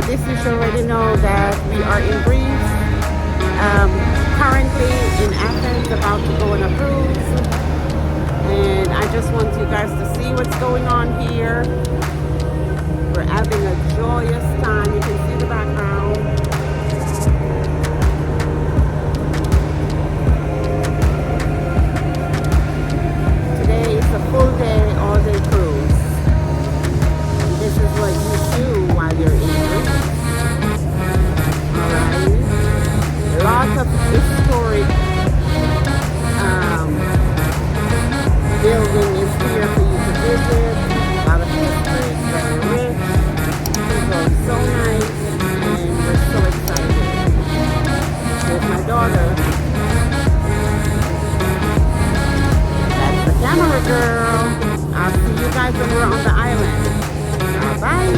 by this you should already know that we are in Greece, currently in Athens, about to go on a cruise. And I just want you guys to see what's going on here. We're having a joyous time. You can see the background. Today is a full day, all day cruise. This is what you do while you're in Greece. Alright. Lots of historic building is here for you to visit. A lot of history, very rich. People are so nice, and we're so excited. Here's my daughter. That's the camera girl. I'll see you guys when we're on the island. Bye.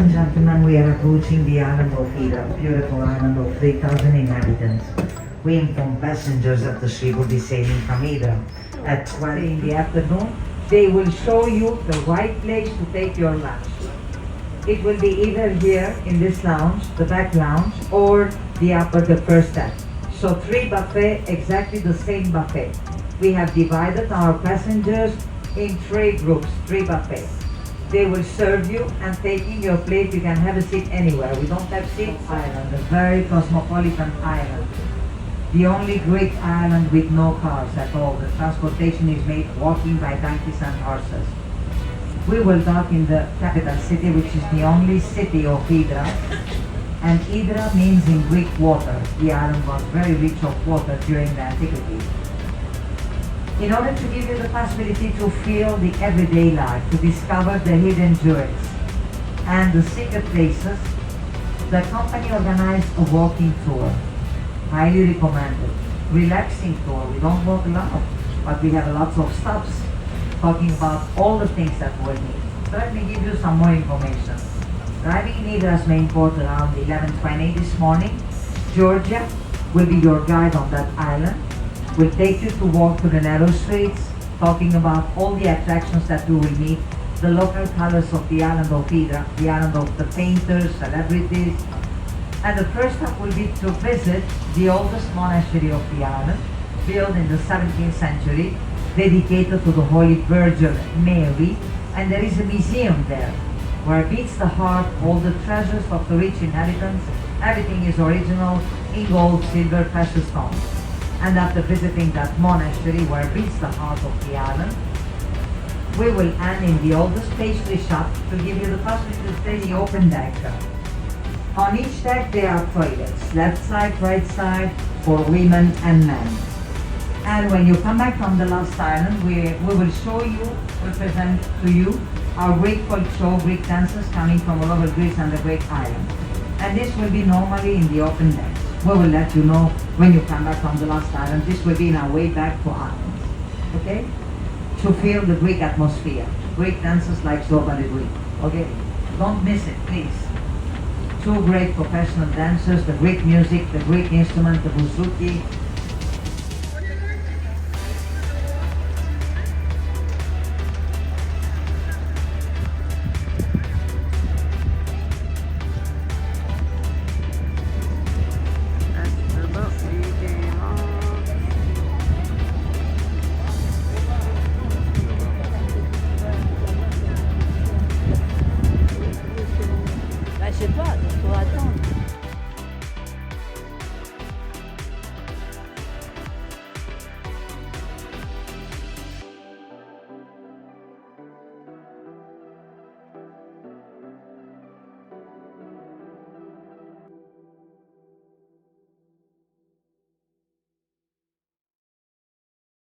and gentlemen, we are approaching the island of Hydra, a beautiful island of 3,000 inhabitants. We inform passengers that the ship will be sailing from Hydra at 12 in the afternoon. They will show you the right place to take your lunch. It will be either here in this lounge, the back lounge, or the upper, the first deck. So 3 buffet, exactly the same buffet. We have divided our passengers in 3 groups, 3 buffets. They will serve you, and taking your plate, you can have a seat anywhere. We don't have seats. Island, a very cosmopolitan island. The only Greek island with no cars at all. The transportation is made walking by donkeys and horses. We will dock in the capital city, which is the only city of Hydra. And Hydra means in Greek water. The island was very rich of water during the antiquity. In order to give you the possibility to feel the everyday life, to discover the hidden jewels and the secret places, the company organized a walking tour. Highly recommended. Relaxing tour. We don't walk a lot, but we have lots of stops talking about all the things that we need. So let me give you some more information. Arriving in Hydra's main port around 11:20 this morning, Georgia will be your guide on that island. We'll take you to walk through the narrow streets, talking about all the attractions that you will meet, the local colors of the island of Hydra, the island of the painters, celebrities. And the first stop will be to visit the oldest monastery of the island, built in the 17th century, dedicated to the Holy Virgin Mary, and there is a museum there where beats the heart all the treasures of the rich inhabitants. Everything is original in gold, silver, precious stones. And after visiting that monastery where beats the heart of the island, we will end in the oldest pastry shop to give you the possibility to stay the open deck. On each deck there are toilets, left side, right side, for women and men. And when you come back from the last island, we will show you, we'll present to you our Greek folk show, Greek dancers coming from all over Greece and the Greek island. And this will be normally in the open decks. We will let you know when you come back from the last island. This will be in our way back to Athens. Okay? To feel the Greek atmosphere. Greek dancers like nobody Greek. Okay? Don't miss it, please. 2 great professional dancers, the Greek music, the Greek instrument, the bouzouki,